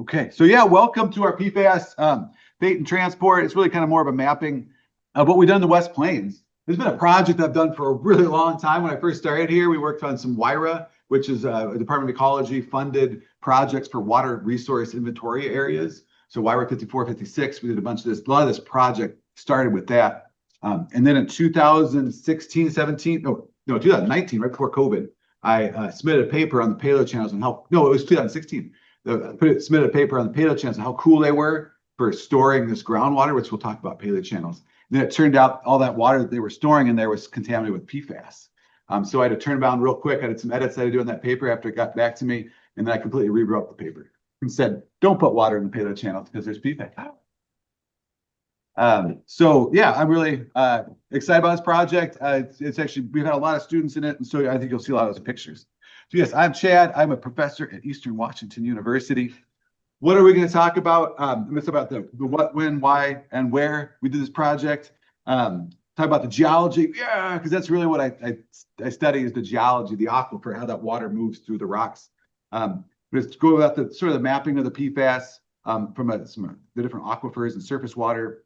Okay, so yeah, welcome to our PFAS bait and transport. It's really kind of more of a mapping of what we've done in the West Plains. There's been a project I've done for a really long time. When I first started here, we worked on some WIRA, which is a Department of Ecology funded projects for water resource inventory areas. So WIRA 54, 56, we did a bunch of this. A lot of this project started with that. And then in 2016, 17, no, 2019, right before COVID, I submitted a paper on the paleo channels and how, no, it was 2016. Submitted a paper on the paleo channels and how cool they were for storing this groundwater, which we'll talk about paleo channels. And then it turned out all that water that they were storing in there was contaminated with PFAS. So I had to turn around real quick. I did some edits I had to do on that paper after it got back to me, and then I completely rewrote the paper and said, don't put water in the paleo channels because there's PFAS. So yeah, I'm really excited about this project. It's actually, we've had a lot of students in it, and so I think you'll see a lot of those pictures. So yes, I'm Chad. I'm a professor at Eastern Washington University. What are we going to talk about? It's about the what, when, why, and where we did this project. Talk about the geology, yeah, because that's really what I study is the geology, the aquifer, how that water moves through the rocks. Let's go about the sort of the mapping of the PFAS from the different aquifers and surface water.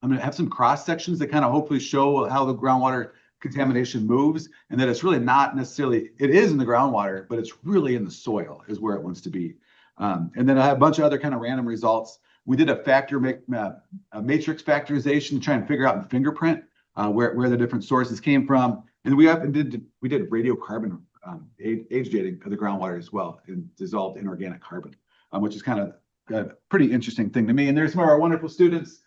I'm going to have some cross sections that kind of hopefully show how the groundwater contamination moves, and that it's really not necessarily, it is in the groundwater, but it's really in the soil is where it wants to be. And then I have a bunch of other kind of random results. We did a matrix factorization to try and figure out in fingerprint where the different sources came from. And we did radiocarbon age dating of the groundwater as well, in dissolved inorganic carbon, which is kind of a pretty interesting thing to me. And there's some of our wonderful students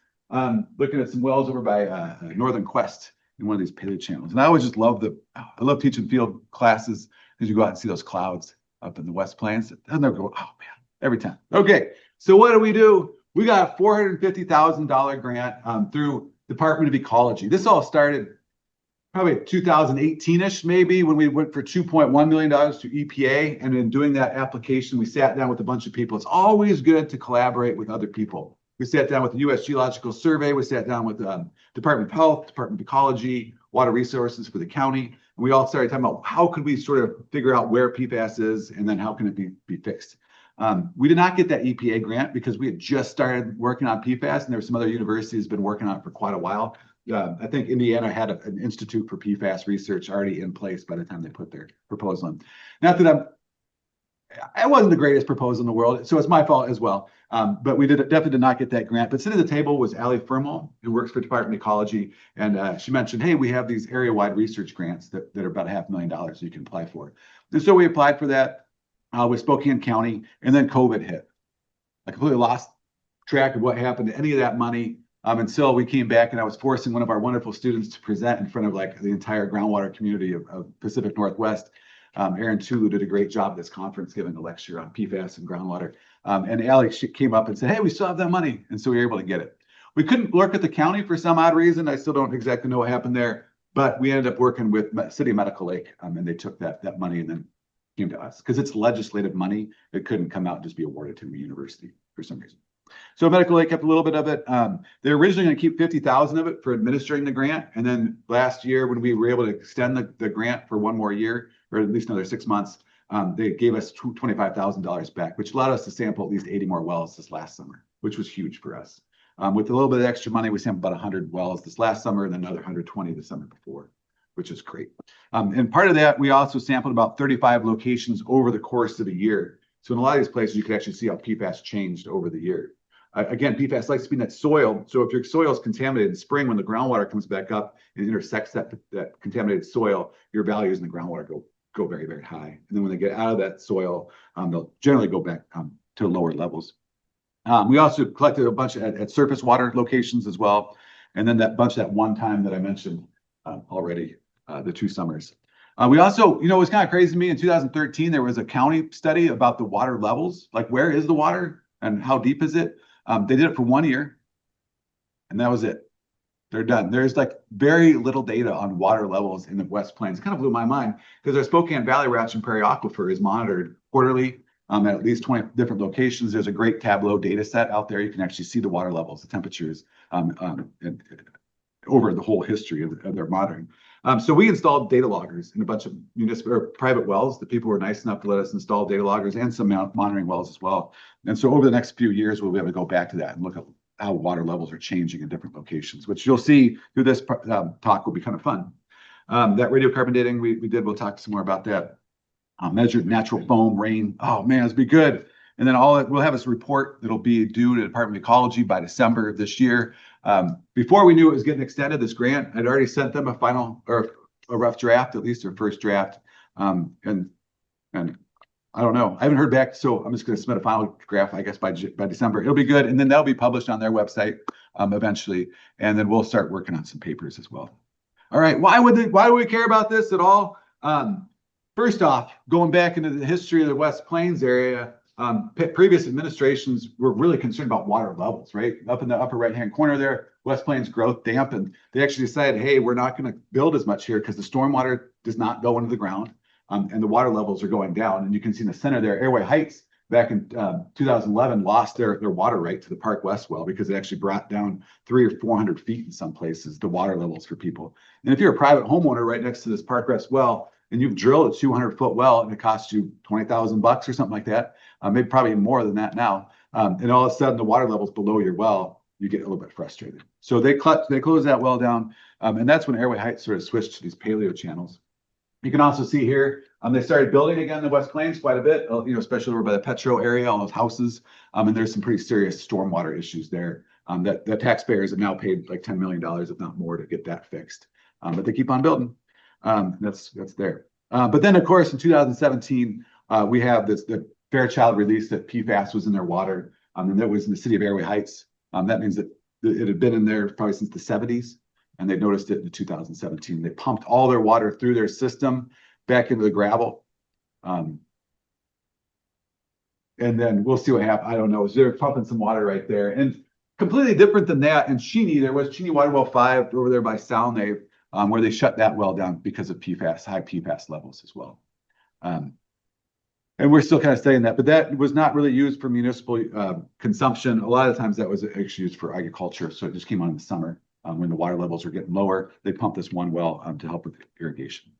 looking at some wells over by Northern Quest in one of these paleo channels. And I always just love I love teaching field classes as you go out and see those clouds up in the West Plains. And they'll go, oh man, every time. Okay, so what do? We got a $450,000 grant through Department of Ecology. This all started probably 2018-ish, maybe, when we went for $2.1 million to EPA. And in doing that application, we sat down with a bunch of people. It's always good to collaborate with other people. We sat down with the U.S. Geological Survey. We sat down with Department of Health, Department of Ecology, Water Resources for the county. And we all started talking about how could we sort of figure out where PFAS is and then how can it be fixed. We did not get that EPA grant because we had just started working on PFAS, and there were some other universities been working on it for quite a while. I think Indiana had an Institute for PFAS research already in place by the time they put their proposal in. Not that I wasn't the greatest proposal in the world, so it's my fault as well. But we definitely did not get that grant. But sitting at the table was Allie Firmo, who works for Department of Ecology, and she mentioned, hey, we have these area-wide research grants that are about $500,000 you can apply for. And so we applied for that with Spokane County, and then COVID hit. I completely lost track of what happened to any of that money until we came back, and I was forcing one of our wonderful students to present in front of like the entire groundwater community of Pacific Northwest. Aaron Tulu did a great job at this conference giving a lecture on PFAS and groundwater. And Allie came up and said, hey, we still have that money. And so we were able to get it. We couldn't work at the county for some odd reason. I still don't exactly know what happened there, but we ended up working with City of Medical Lake, and they took that money and then came to us. Because it's legislative money, it couldn't come out and just be awarded to a university for some reason. So Medical Lake kept a little bit of it. They're originally going to keep $50,000 of it for administering the grant. And then last year, when we were able to extend the grant for one more year, or at least another 6 months, they gave us $25,000 back, which allowed us to sample at least 80 more wells this last summer, which was huge for us. With a little bit of extra money, we sampled about 100 wells this last summer and then another 120 the summer before, which is great. And part of that, we also sampled about 35 locations over the course of a year. So in a lot of these places, you can actually see how PFAS changed over the year. Again, PFAS likes to be in that soil. So if your soil is contaminated in spring, when the groundwater comes back up and intersects that contaminated soil, your values in the groundwater go very, very high. And then when they get out of that soil, they'll generally go back to lower levels. We also collected a bunch at surface water locations as well. And then that one time that I mentioned already, the 2 summers. We also, it was kind of crazy to me, in 2013, there was a county study about the water levels, like where is the water and how deep is it? They did it for 1 year, and that was it. They're done. There's like very little data on water levels in the West Plains. It kind of blew my mind because our Spokane Valley Ratch and Prairie Aquifer is monitored quarterly at least 20 different locations. There's a great Tableau data set out there. You can actually see the water levels, the temperatures over the whole history of their monitoring. So we installed data loggers in a bunch of municipal or private wells. The people were nice enough to let us install data loggers and some monitoring wells as well. And so over the next few years, we'll be able to go back to that and look at how water levels are changing in different locations, which you'll see through this talk will be kind of fun. That radiocarbon dating we did, we'll talk some more about that. Measured natural foam, rain. Oh man, it's be good. And then we'll have this report that'll be due to the Department of Ecology by December of this year. Before we knew it was getting extended, this grant, I'd already sent them a final or a rough draft, at least their first draft. And I don't know, I haven't heard back, so I'm just going to submit a final draft, I guess, by December. It'll be good, and then that'll be published on their website eventually, and then we'll start working on some papers as well. All right, why do we care about this at all? First off, going back into the history of the West Plains area, previous administrations were really concerned about water levels, right? Up in the upper right-hand corner there, West Plains growth dampened. They actually decided, hey, we're not going to build as much here because the stormwater does not go into the ground, and the water levels are going down. And you can see in the center there, Airway Heights, back in 2011, lost their water right to the Park West well because it actually brought down 300 or 400 feet in some places, the water levels for people. And if you're a private homeowner right next to this Park West well, and you've drilled a 200-foot well and it costs you $20,000 or something like that, maybe probably more than that now, and all of a sudden the water level's below your well, you get a little bit frustrated. So they closed that well down, and that's when Airway Heights sort of switched to these paleo channels. You can also see here, they started building again in the West Plains quite a bit, especially over by the Petro area, all those houses, and there's some pretty serious stormwater issues there that the taxpayers have now paid like $10 million, if not more, to get that fixed. But they keep on building. That's there. But then, of course, in 2017, we have the Fairchild release that PFAS was in their water, and that was in the city of Airway Heights. That means that it had been in there probably since the 70s, and they noticed it in 2017. They pumped all their water through their system back into the gravel. And then we'll see what happens. I don't know. They're pumping some water right there. And completely different than that, in Cheney, there was Cheney Water Well 5 over there by Salnave, where they shut that well down because of PFAS, high PFAS levels as well. And we're still kind of studying that, but that was not really used for municipal consumption. A lot of times that was actually used for agriculture. So it just came on in the summer when the water levels are getting lower. They pumped this one well to help with irrigation.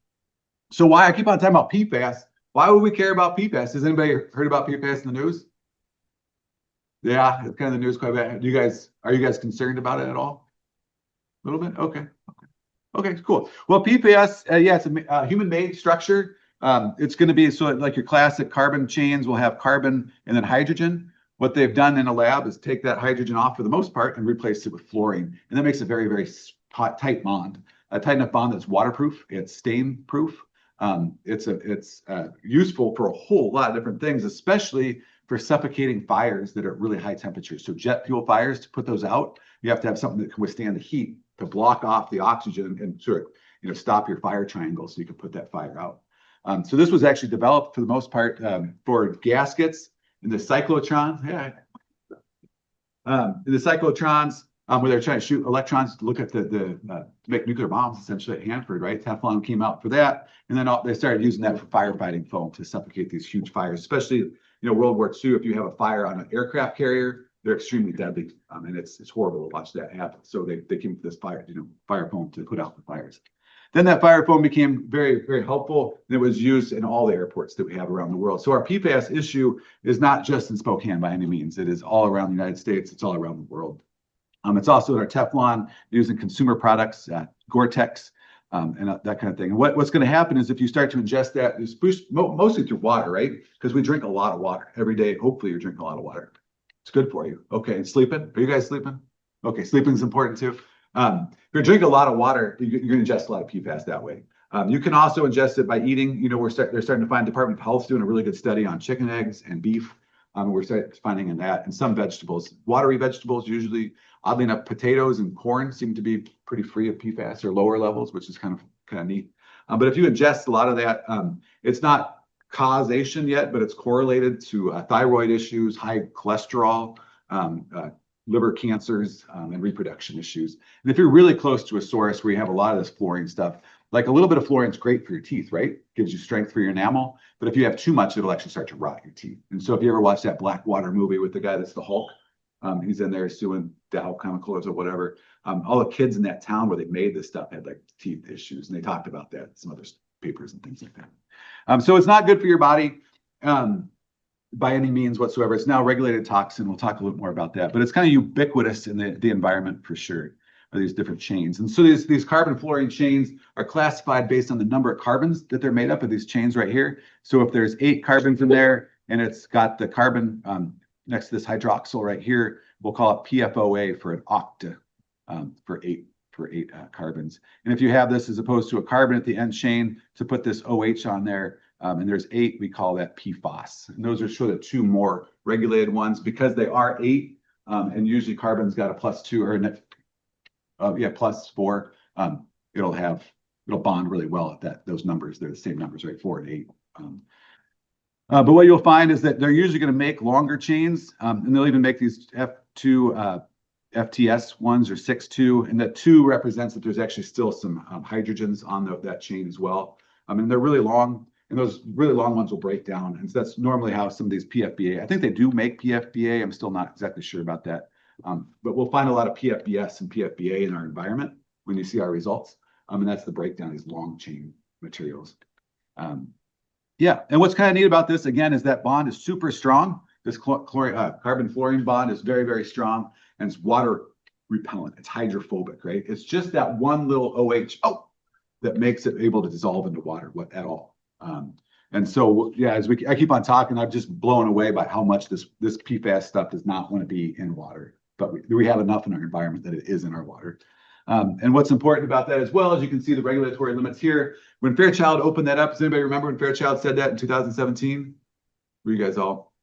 So why I keep on talking about PFAS? Why would we care about PFAS? Has anybody heard about PFAS in the news? Yeah, it's kind of the news quite a bit. Are you guys concerned about it at all? A little bit? Okay, cool. Well, PFAS, yeah, it's a human-made structure. It's going to be so like your classic carbon chains will have carbon and then hydrogen. What they've done in a lab is take that hydrogen off for the most part and replace it with fluorine. And that makes a very, very tight bond. A tight enough bond that's waterproof, it's stain proof. It's useful for a whole lot of different things, especially for suffocating fires that are really high temperatures. So jet fuel fires, to put those out, you have to have something that can withstand the heat to block off the oxygen and sort of stop your fire triangle so you can put that fire out. So this was actually developed for the most part for gaskets in the cyclotrons. Yeah. In the cyclotrons, where they're trying to shoot electrons to look at to make nuclear bombs, essentially at Hanford, right? Teflon came out for that, and then they started using that for firefighting foam to suffocate these huge fires, especially World War II. If you have a fire on an aircraft carrier, they're extremely deadly, and it's horrible to watch that happen. So they came to this fire foam to put out the fires. Then that fire foam became very, very helpful, and it was used in all the airports that we have around the world. So our PFAS issue is not just in Spokane by any means. It is all around the United States. It's all around the world. It's also in our Teflon, used in consumer products, Gore-Tex, and that kind of thing. And what's going to happen is if you start to ingest that, mostly through water, right? Because we drink a lot of water every day. Hopefully you're drinking a lot of water. It's good for you. Okay, and sleeping? Are you guys sleeping? Okay, sleeping is important too. If you're drinking a lot of water, you're going to ingest a lot of PFAS that way. You can also ingest it by eating. They're starting to find Department of Health doing a really good study on chicken eggs and beef. We're finding in that, and some vegetables, watery vegetables, usually, oddly enough, potatoes and corn seem to be pretty free of PFAS or lower levels, which is kind of neat. But if you ingest a lot of that, it's not causation yet, but it's correlated to thyroid issues, high cholesterol, liver cancers, and reproduction issues. And if you're really close to a source where you have a lot of this fluorine stuff, like a little bit of fluorine is great for your teeth, right? Gives you strength for your enamel. But if you have too much, it'll actually start to rot your teeth. And so if you ever watch that Blackwater movie with the guy that's the Hulk, He's in there suing Dow Chemicals or whatever. All the kids in that town where they made this stuff had like teeth issues, and they talked about that in some other papers and things like that. So it's not good for your body by any means whatsoever. It's now regulated toxin. We'll talk a little more about that, but it's kind of ubiquitous in the environment for sure. These different chains. And so these carbon fluorine chains are classified based on the number of carbons that they're made up of, these chains right here. So if there's 8 carbons in there and it's got the carbon next to this hydroxyl right here, we'll call it PFOA for an octa for eight carbons. And if you have this as opposed to a carbon at the end chain to put this OH on there, and there's 8, we call that PFAS. And those are sort of 2 more regulated ones because they are 8, and usually carbon's got a +2 or a +4. It'll bond really well at those numbers. They're the same numbers, right? 4 and 8. But what you'll find is that they're usually going to make longer chains, and they'll even make these F2 FTS ones or 6-2, and that 2 represents that there's actually still some hydrogens on that chain as well. And they're really long, and those really long ones will break down. And so that's normally how some of these PFBA, I think they do make PFBA. I'm still not exactly sure about that. But we'll find a lot of PFBS and PFBA in our environment when you see our results. And that's the breakdown of these long chain materials. Yeah, and what's kind of neat about this, again, is that bond is super strong. This carbon fluorine bond is very, very strong, and it's water repellent. It's hydrophobic, right? It's just that one little OH that makes it able to dissolve into water at all. And so, yeah, I keep on talking, I'm just blown away by how much this PFAS stuff does not want to be in water. But we have enough in our environment that it is in our water. And what's important about that as well, as you can see the regulatory limits here. When Fairchild opened that up, does anybody remember when Fairchild said that in 2017? Were you guys all?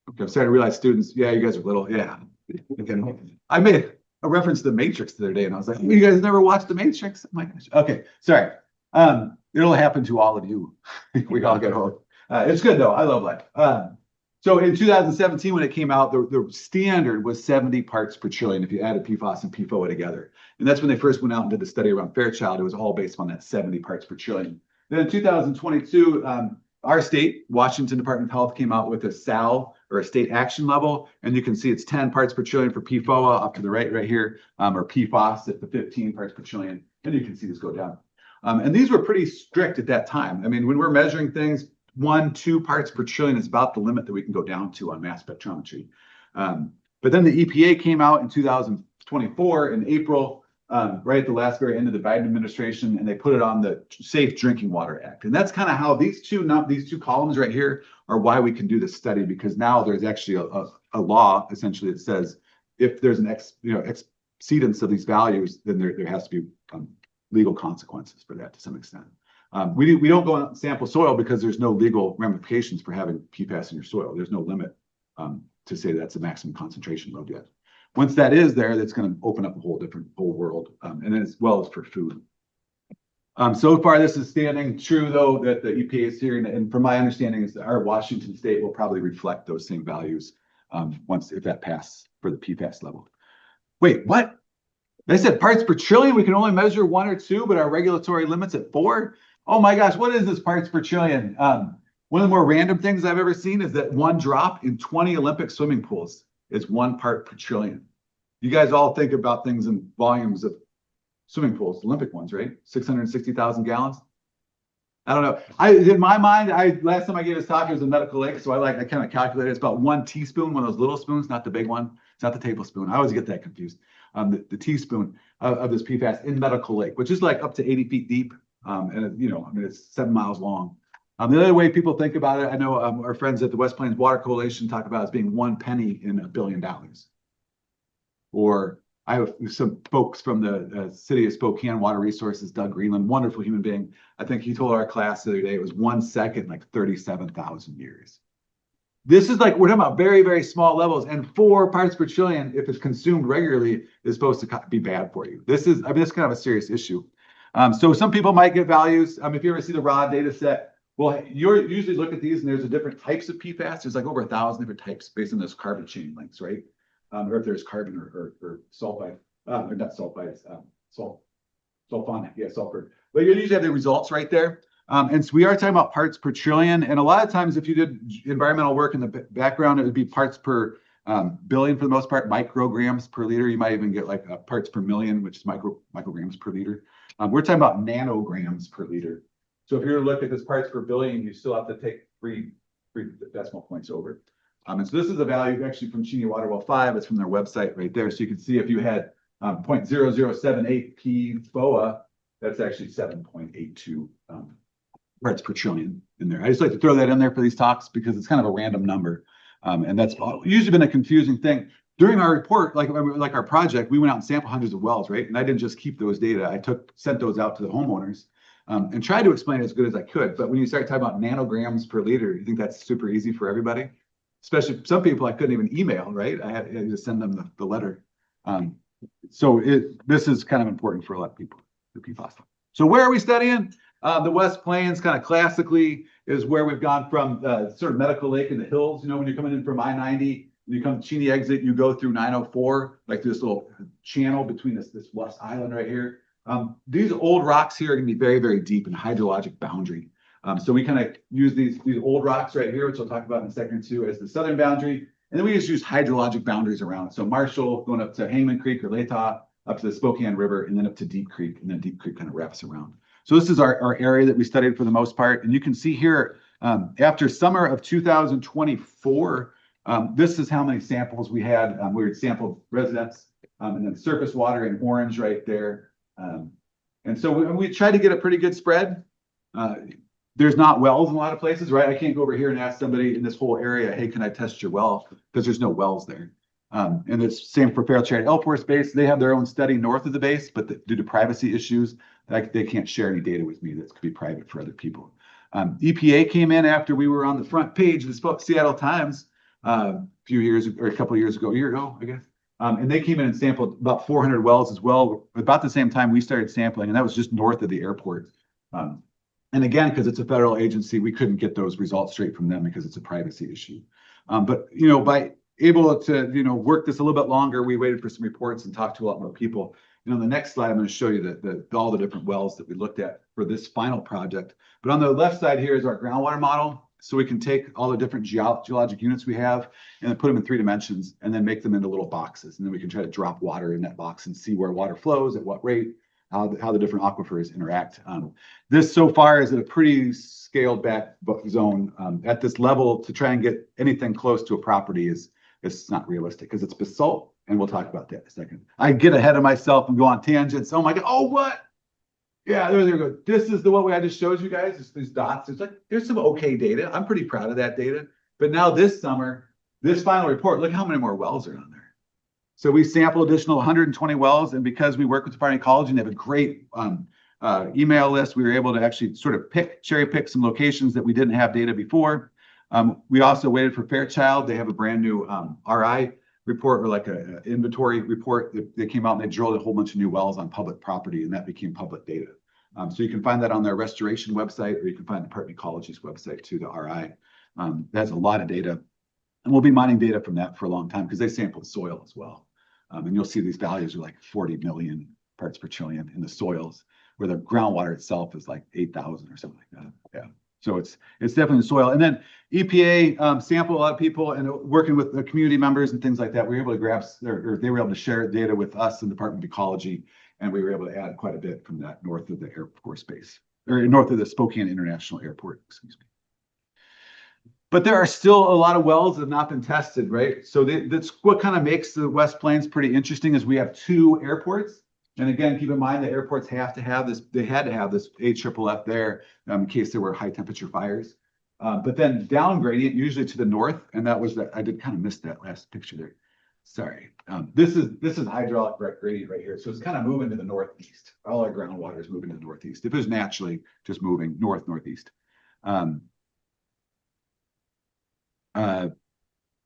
Okay, I'm starting to realize students, yeah, you guys are little. Yeah. I made a reference to The Matrix the other day, and I was like, you guys never watched The Matrix? Oh my gosh. Okay, sorry. It'll happen to all of you. We all get old. It's good, though. I love life. So in 2017, when it came out, the standard was 70 parts per trillion if you added PFAS and PFOA together. And that's when they first went out and did the study around Fairchild. It was all based on that 70 parts per trillion. Then in 2022, our state, Washington Department of Health, came out with a SAL, or a state action level. And you can see it's 10 parts per trillion for PFOA up to the right here, or PFAS at the 15 parts per trillion. And you can see this go down. And these were pretty strict at that time. I mean, when we're measuring things, 1-2 parts per trillion is about the limit that we can go down to on mass spectrometry. But then the EPA came out in 2024 in April, right at the last very end of the Biden administration, and they put it on the Safe Drinking Water Act. And that's kind of how these two columns right here are why we can do this study, because now there's actually a law essentially that says if there's an exceedance of these values, then there has to be legal consequences for that to some extent. We don't go and sample soil because there's no legal ramifications for having PFAS in your soil. There's no limit to say that's a maximum concentration load yet. Once that is there, that's going to open up a whole world, and then as well as for food. So far, this is standing true, though, that the EPA is here, and from my understanding, is that our Washington state will probably reflect those same values if that passes for the PFAS level. Wait, what? They said parts per trillion, we can only measure 1 or 2, but our regulatory limit's at 4. Oh my gosh, what is this parts per trillion? One of the more random things I've ever seen is that 1 drop in 20 Olympic swimming pools is 1 part per trillion. You guys all think about things in volumes of swimming pools, Olympic ones, right? 660,000 gallons. I don't know. In my mind, last time I gave this talk, it was a medical lake, so I kind of calculated it's about 1 teaspoon, one of those little spoons, not the big one. It's not the tablespoon. I always get that confused. The teaspoon of this PFAS in medical lake, which is like up to 80 feet deep, and it's 7 miles long. The other way people think about it, I know our friends at the West Plains Water Coalition talk about it as being 1 penny in $1 billion. Or I have some folks from the city of Spokane Water Resources, Doug Greenland, wonderful human being. I think he told our class the other day it was 1 second, like 37,000 years. This is like, we're talking about very, very small levels, and 4 parts per trillion, if it's consumed regularly, is supposed to be bad for you. This is kind of a serious issue. So some people might get values. If you ever see the raw data set, well, you usually look at these and there's different types of PFAS. There's like over 1,000 different types based on those carbon chain lengths, right? Or if there's carbon or sulfide, or not sulfides, sulfonic, yeah, sulfur. But you usually have the results right there. And so we are talking about parts per trillion. And a lot of times, if you did environmental work in the background, it would be parts per Billion for the most part, micrograms per liter. You might even get like parts per million, which is micrograms per liter. We're talking about nanograms per liter. So if you're to look at this parts per billion, you still have to take three decimal points over. And so this is a value actually from Cheney Water Well 5. It's from their website right there. So you can see if you had 0.0078 PFOA, that's actually 7.82 parts per trillion in there. I just like to throw that in there for these talks because it's kind of a random number. And that's usually been a confusing thing. During our report, like our project, we went out and sampled hundreds of wells, right? And I didn't just keep those data. I sent those out to the homeowners and tried to explain it as good as I could. But when you start talking about nanograms per liter, you think that's super easy for everybody? Especially some people I couldn't even email, right? I had to send them the letter. So this is kind of important for a lot of people, the PFAS. So where are we studying? The West Plains kind of classically is where we've gone from sort of Medical Lake in the hills. You know, when you're coming in from I-90, you come to Cheney exit, you go through 904, like this little channel between this west island right here. These old rocks here are going to be very, very deep in hydrologic boundary. So we kind of use these old rocks right here, which I'll talk about in a second or two, as the southern boundary. And then we just use hydrologic boundaries around. So Marshall going up to Hangman Creek or Latah, up to the Spokane River, and then up to Deep Creek, and then Deep Creek kind of wraps around. So this is our area that we studied for the most part. And you can see here, after summer of 2024, this is how many samples we had. We had sampled residents and then surface water in orange right there. And so we tried to get a pretty good spread. There's not wells in a lot of places, right? I can't go over here and ask somebody in this whole area, hey, can I test your well? Because there's no wells there. And it's same for Pritchard Air Force Base. They have their own study north of the base, but due to privacy issues, they can't share any data with me that could be private for other people. EPA came in after we were on the front page of the Seattle Times a few years or a couple of years ago, a year ago, I guess. And they came in and sampled about 400 wells as well, about the same time we started sampling, and that was just north of the airport. And again, because it's a federal agency, we couldn't get those results straight from them because it's a privacy issue. But by able to work this a little bit longer, we waited for some reports and talked to a lot more people. On the next slide, I'm going to show you all the different wells that we looked at for this final project. But on the left side here is our groundwater model. So we can take all the different geologic units we have and then put them in 3 dimensions and then make them into little boxes. And then we can try to drop water in that box and see where water flows, at what rate, how the different aquifers interact. This so far is at a pretty scaled back zone. At this level, to try and get anything close to a property it's not realistic because it's basalt. And we'll talk about that in a second. I get ahead of myself and go on tangents. Oh my God. Oh, what? Yeah, there we go. This is what I just showed you guys. These dots. It's like, there's some okay data. I'm pretty proud of that data. But now this summer, this final report, look how many more wells are on there. So we sampled additional 120 wells. And because we work with Department of Ecology and they have a great email list, we were able to actually sort of cherry pick some locations that we didn't have data before. We also waited for Fairchild. They have a brand new RI report, or like an inventory report. They came out and they drilled a whole bunch of new wells on public property, and that became public data. So you can find that on their restoration website, or you can find Department of Ecology's website too, the RI. That has a lot of data, and we'll be mining data from that for a long time because they sample the soil as well. And you'll see these values are like 40 million parts per trillion in the soils, where the groundwater itself is like 8,000 or something like that. Yeah. So it's definitely the soil. And then EPA sampled a lot of people, and working with the community members and things like that, we were able to grab, or they were able to share data with us in the Department of Ecology, and we were able to add quite a bit from that north of the Air Force Base, or north of the Spokane International Airport, excuse me. But there are still a lot of wells that have not been tested, right? So that's what kind of makes the West Plains pretty interesting, is we have 2 airports. And again, keep in mind the airports have to have this, they had to have this AFFF there in case there were high temperature fires. But then down gradient, usually to the north, and that was that, I did kind of miss that last picture there. Sorry. This is hydraulic gradient right here. So it's kind of moving to the northeast. All our groundwater is moving to the northeast. If it was naturally just moving northeast.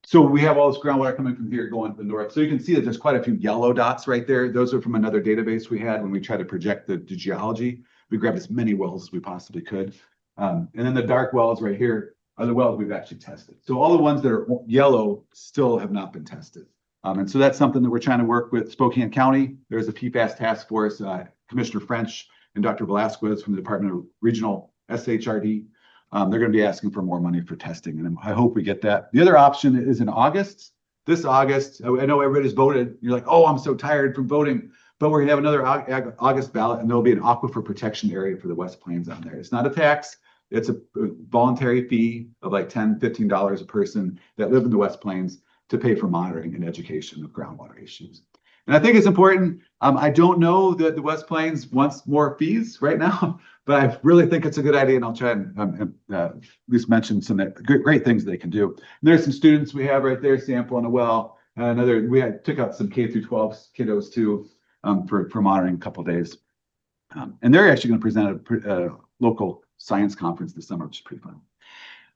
So we have all this groundwater coming from here going to the north. So you can see that there's quite a few yellow dots right there. Those are from another database we had when we tried to project the geology. We grabbed as many wells as we possibly could. And then the dark wells right here are the wells we've actually tested. So all the ones that are yellow still have not been tested. And so that's something that we're trying to work with Spokane County. There's a PFAS task force, Commissioner French and Dr. Velasquez from the Department of Regional SHRD. They're going to be asking for more money for testing, and I hope we get that. The other option is in August. this August, I know everybody's voted. You're like, oh, I'm so tired from voting. But we're going to have another August ballot, and there'll be an aquifer protection area for the West Plains on there. It's not a tax. It's a voluntary fee of like $10, $15 a person that live in the West Plains to pay for monitoring and education of groundwater issues. And I think it's important. I don't know that the West Plains wants more fees right now, but I really think it's a good idea, and I'll try and at least mention some great things they can do. And there's some students we have right there sampling a well. Took out some K through 12 kiddos too for monitoring a couple of days. And they're actually going to present at a local science conference this summer, which is pretty fun.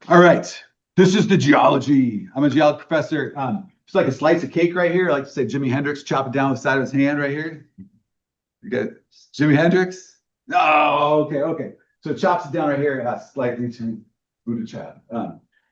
All right, this is the geology. I'm a geology professor. It's like a slice of cake right here. I like to say Jimi Hendrix, chop it down with the side of his hand right here. You got Jimi Hendrix? Oh, okay. So it chops it down right here, slightly to Buddha chap.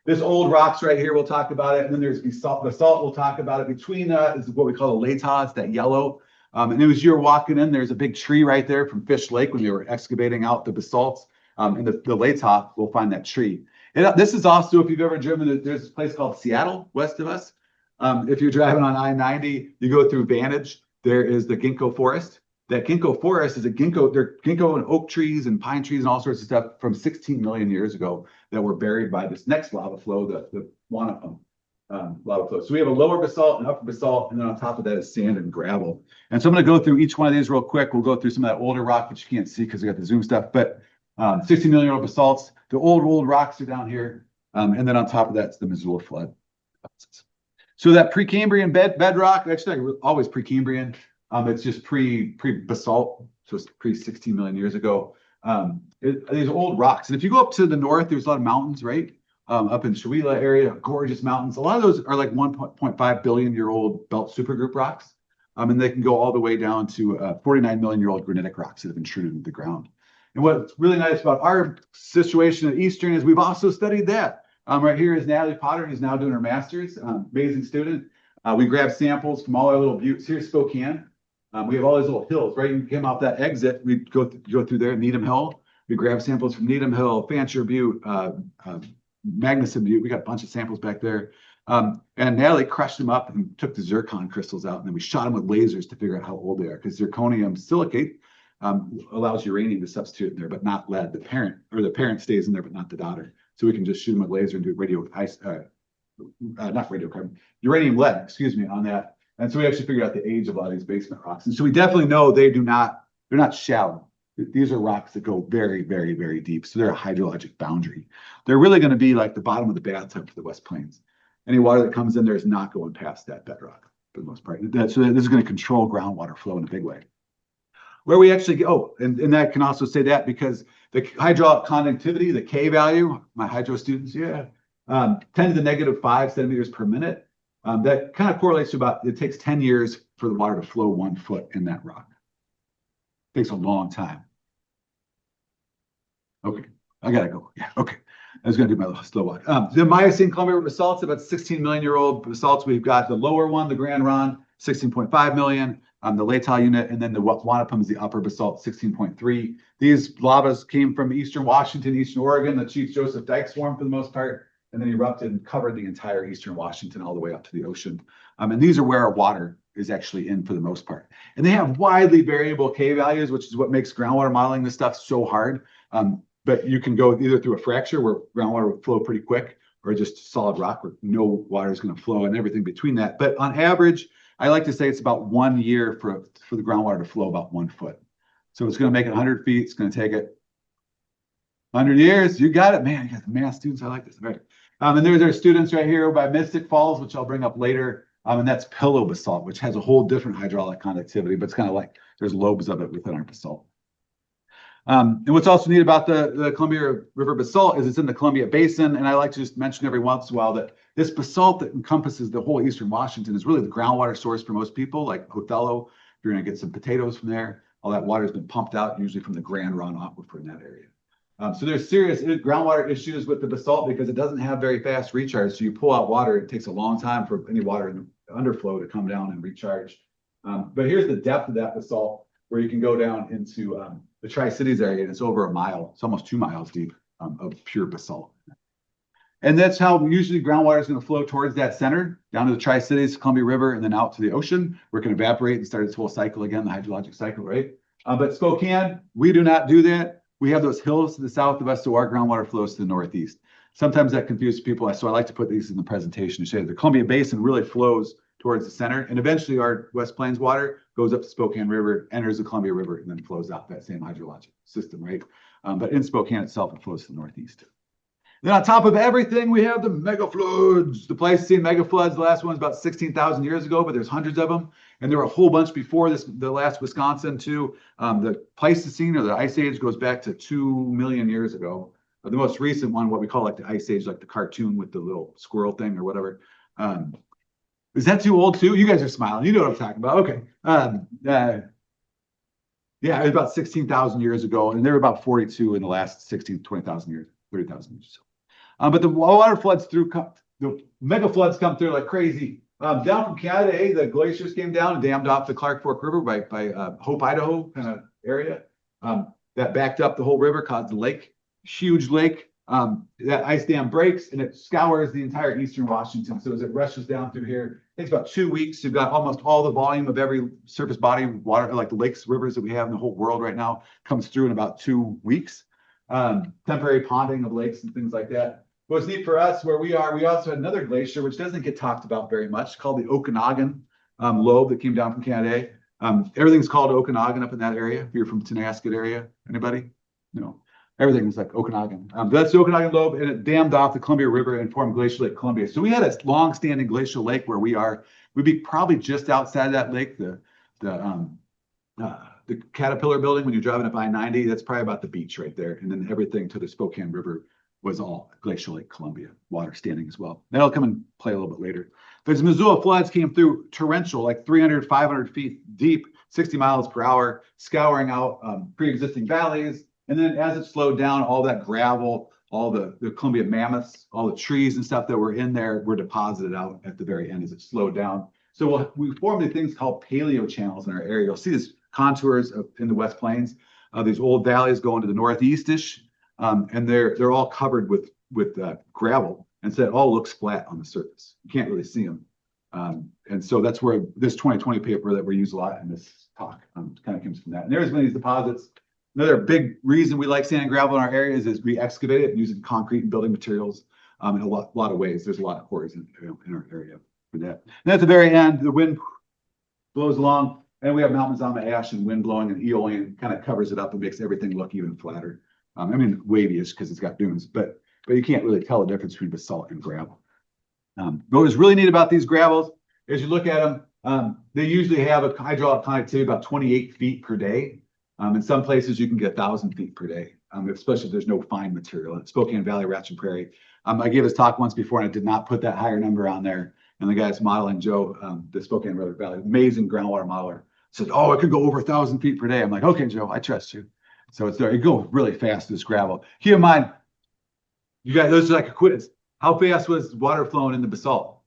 There's old rocks right here. We'll talk about it. And then there's basalt. We'll talk about it. Between is what we call the latah. It's that yellow. And as you're walking in, there's a big tree right there from Fish Lake when they were excavating out the basalts. And the latah, we'll find that tree. And this is also, if you've ever driven, there's this place called Seattle, west of us. If you're driving on I-90, you go through Vantage. There is the ginkgo forest. That ginkgo forest is they're ginkgo and oak trees and pine trees and all sorts of stuff from 16 million years ago that were buried by this next lava flow, the Wanapum lava flow. So we have a lower basalt and upper basalt, and then on top of that is sand and gravel. And so I'm going to go through each one of these real quick. We'll go through some of that older rock, which you can't see because we got the zoom stuff, but 16 million year old basalts. The old rocks are down here. And then on top of that's the Missoula flood. So that Precambrian bedrock, actually always Precambrian. It's just pre-basalt, so it's pre-16 million years ago. These old rocks. And if you go up to the north, there's a lot of mountains, right? Up in Chewelah area, gorgeous mountains. A lot of those are like 1.5 billion year old belt supergroup rocks. And they can go all the way down to 49 million year old granitic rocks that have intruded into the ground. And what's really nice about our situation at Eastern is we've also studied that. Right here is Natalie Potter, who's now doing her master's. Amazing student. We grab samples from all our little buttes. Here's Spokane. We have all these little hills, right? You came off that exit. We go through there, Needham Hill. We grab samples from Needham Hill, Fancher Butte, Magnuson Butte. We got a bunch of samples back there. And Natalie crushed them up and took the zircon crystals out. And then we shot them with lasers to figure out how old they are, because zirconium silicate allows uranium to substitute in there, but not lead. The parent stays in there, but not the daughter. So we can just shoot them with laser and do uranium lead, excuse me, on that. And so we actually figured out the age of a lot of these basement rocks. And so we definitely know they're not shallow. These are rocks that go very, very, very deep. So they're a hydrologic boundary. They're really going to be like the bottom of the bathtub for the West Plains. Any water that comes in there is not going past that bedrock for the most part. So this is going to control groundwater flow in a big way. Where we actually go, and that can also say that because the hydraulic conductivity, the K value, my hydro students, 10 to the negative 5 centimeters per minute. That kind of correlates to about, it takes 10 years for the water to flow 1 foot in that rock. It takes a long time. Okay, I gotta go. Yeah, okay. I was gonna do my slow walk. The Miocene Columbia basalts, about 16 million year old basalts. We've got the lower one, the Grand Ronde, 16.5 million. The Latah unit, and then the Wanapum is the upper basalt, 16.3. These lavas came from Eastern Washington, Eastern Oregon. The Chief Joseph Dike swarm for the most part, and then erupted and covered the entire Eastern Washington all the way up to the ocean. And these are where our water is actually in for the most part. And they have widely variable K values, which is what makes groundwater modeling this stuff so hard. But you can go either through a fracture where groundwater will flow pretty quick, or just solid rock where no water is going to flow, and everything between that. But on average, I like to say it's about 1 year for the groundwater to flow about 1 foot. So it's going to make it 100 feet. It's going to take it 100 years. You got it, man. You got the math students. I like this. All right. And there's our students right here by Mystic Falls, which I'll bring up later. And that's pillow basalt, which has a whole different hydraulic conductivity, but it's kind of like there's lobes of it within our basalt. And what's also neat about the Columbia River basalt is it's in the Columbia Basin. And I like to just mention every once in a while that this basalt that encompasses the whole Eastern Washington is really the groundwater source for most people, like Othello. You're going to get some potatoes from there. All that water has been pumped out, usually from the Grand Ronde aquifer in that area. So there's serious groundwater issues with the basalt because it doesn't have very fast recharge. So you pull out water, it takes a long time for any water in the underflow to come down and recharge. But here's the depth of that basalt, where you can go down into the Tri-Cities area, and it's over a mile. It's almost 2 miles deep of pure basalt. And that's how usually groundwater is going to flow towards that center, down to the Tri-Cities, Columbia River, and then out to the ocean, where it can evaporate and start its whole cycle again, the hydrologic cycle, right? But Spokane, we do not do that. We have those hills to the south of us, so our groundwater flows to the northeast. Sometimes that confuses people, so I like to put these in the presentation to show you the Columbia Basin really flows towards the center, and eventually our West Plains water goes up to Spokane River, enters the Columbia River, and then flows out that same hydrologic system, right? But in Spokane itself, it flows to the northeast. Then on top of everything, we have the mega floods. The Pleistocene mega floods. The last one's about 16,000 years ago, but there's hundreds of them. And there were a whole bunch before this, the last Wisconsin too. The Pleistocene or the Ice Age goes back to 2 million years ago. The most recent one, what we call like the Ice Age, like the cartoon with the little squirrel thing or whatever. Is that too old too? You guys are smiling. You know what I'm talking about. Okay. Yeah, it was about 16,000 years ago, and there were about 42 in the last 16, 20,000 years, 30,000 years or so. But the water floods through, the mega floods come through like crazy. Down from Canada, the glaciers came down and dammed off the Clark Fork River by Hope, Idaho kind of area. That backed up the whole river, caused a lake, huge lake. That ice dam breaks and it scours the entire eastern Washington. So as it rushes down through here, it takes about 2 weeks. You've got almost all the volume of every surface body of water, like the lakes, rivers that we have in the whole world right now, comes through in about 2 weeks. Temporary ponding of lakes and things like that. What's neat for us, where we are, we also had another glacier, which doesn't get talked about very much, called the Okanagan lobe that came down from Canada. Everything's called Okanagan up in that area. If you're from Tenasket area, anybody? No. Everything's like Okanagan. That's the Okanagan lobe, and it dammed off the Columbia River and formed Glacial Lake Columbia. So we had a long-standing glacial lake where we are. We'd be probably just outside of that lake. The Caterpillar building, when you're driving up I-90, that's probably about the beach right there. And then everything to the Spokane River was all Glacial Lake Columbia, water standing as well. That'll come and play a little bit later. But as Missoula floods came through torrential, like 300, 500 feet deep, 60 miles per hour, scouring out pre-existing valleys. And then as it slowed down, all that gravel, all the Columbia mammoths, all the trees and stuff that were in there were deposited out at the very end as it slowed down. So we formed these things called paleo channels in our area. You'll see these contours in the West Plains, these old valleys going to the northeast-ish. And they're all covered with gravel, and so it all looks flat on the surface. You can't really see them. And so that's where this 2020 paper that we use a lot in this talk kind of comes from that. And there's many of these deposits. Another big reason we like sand and gravel in our areas is we excavate it using concrete and building materials in a lot of ways. There's a lot of quarries in our area for that. And at the very end, the wind blows along, and we have Mount Mazama ash and wind blowing, and Eolian kind of covers it up and makes everything look even flatter. I mean, wavy-ish because it's got dunes, but you can't really tell the difference between basalt and gravel. What was really neat about these gravels is you look at them, they usually have a hydraulic conductivity about 28 feet per day. In some places, you can get 1,000 feet per day, especially if there's no fine material. At Spokane Valley, Ratchet Prairie. I gave this talk once before, and I did not put that higher number on there. And the guy that's modeling, Joe, the Spokane Valley, amazing groundwater modeler, said, "Oh, it could go over 1,000 feet per day." I'm like, "Okay, Joe, I trust you." So it's there. It goes really fast, this gravel. Keep in mind, you guys, those are like a quiz. How fast was water flowing in the basalt?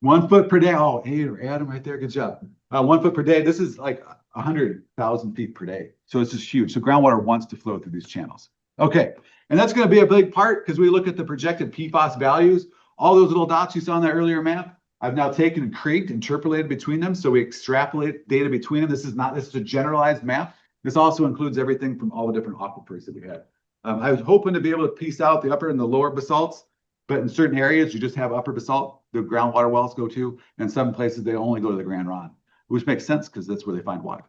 1 foot per day. Oh, Adam right there. Good job. 1 foot per day. This is like 100,000 feet per day. So it's just huge. So groundwater wants to flow through these channels. Okay. And that's going to be a big part because we look at the projected PFAS values. All those little dots you saw on that earlier map, I've now taken and interpolated between them. So we extrapolate data between them. This is a generalized map. This also includes everything from all the different aquifers that we had. I was hoping to be able to piece out the upper and the lower basalts, but in certain areas, you just have upper basalt, the groundwater wells go to, and some places they only go to the Grand Ronde, which makes sense because that's where they find water.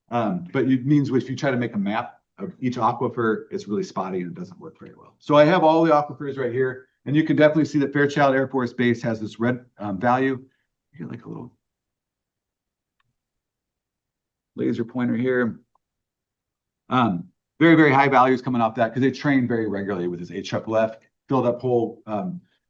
But it means if you try to make a map of each aquifer, it's really spotty and it doesn't work very well. So I have all the aquifers right here. And you can definitely see that Fairchild Air Force Base has this red value. You get like a little laser pointer here. Very, very high values coming off that because they train very regularly with this HFLF, filled up whole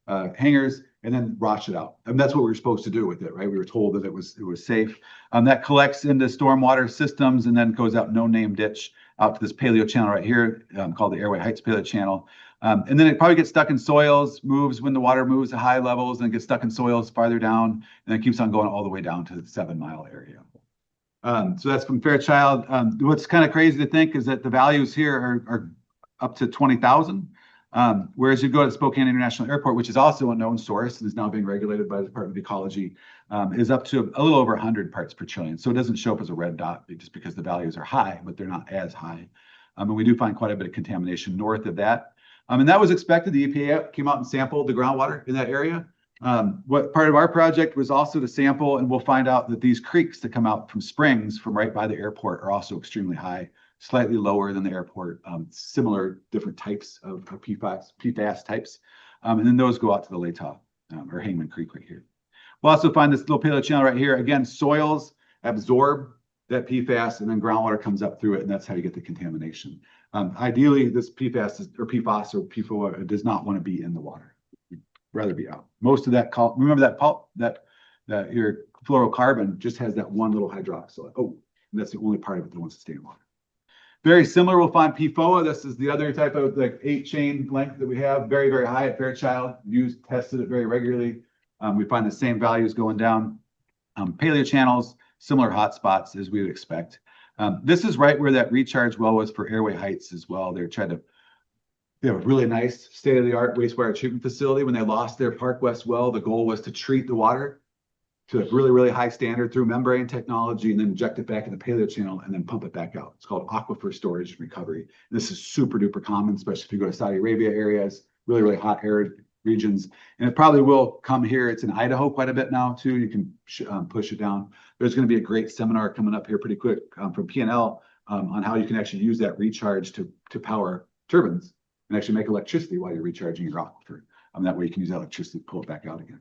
hangars, and then wash it out. And that's what we were supposed to do with it, right? We were told that it was safe. That collects into stormwater systems and then goes out no name ditch out to this paleo channel right here called the Airway Heights Paleo Channel. And then it probably gets stuck in soils, moves when the water moves to high levels, and it gets stuck in soils farther down, and it keeps on going all the way down to the 7 Mile area. So that's from Fairchild. What's kind of crazy to think is that the values here are up to 20,000. Whereas you go to Spokane International Airport, which is also a known source and is now being regulated by the Department of Ecology, is up to a little over 100 parts per trillion. So it doesn't show up as a red dot just because the values are high, but they're not as high. And we do find quite a bit of contamination north of that. And that was expected. The EPA came out and sampled the groundwater in that area. What part of our project was also to sample, and we'll find out that these creeks that come out from springs from right by the airport are also extremely high, slightly lower than the airport, similar different types of PFAS types. And then those go out to the Latah or Hangman Creek right here. We'll also find this little paleochannel right here. Again, soils absorb that PFAS and then groundwater comes up through it, and that's how you get the contamination. Ideally, this PFAS or PFOA does not want to be in the water. You'd rather be out. Most of that, remember that your fluorocarbon just has that one little hydroxyl. Oh, that's the only part of it that wants to stay in water. Very similar, we'll find PFOA. This is the other type of like 8-chain length that we have, very, very high at Fairchild. Tested it very regularly. We find the same values going down. Paleochannels, similar hotspots as we would expect. This is right where that recharge well was for Airway Heights as well. They have a really nice state-of-the-art wastewater treatment facility. When they lost their Park West well, the goal was to treat the water to a really, really high standard through membrane technology and then inject it back in the paleochannel and then pump it back out. It's called aquifer storage and recovery. And this is super duper common, especially if you go to Saudi Arabia areas, really, really hot, arid regions. And it probably will come here. It's in Idaho quite a bit now too. You can push it down. There's going to be a great seminar coming up here pretty quick from P&L on how you can actually use that recharge to power turbines and actually make electricity while you're recharging your aquifer. That way you can use that electricity to pull it back out again.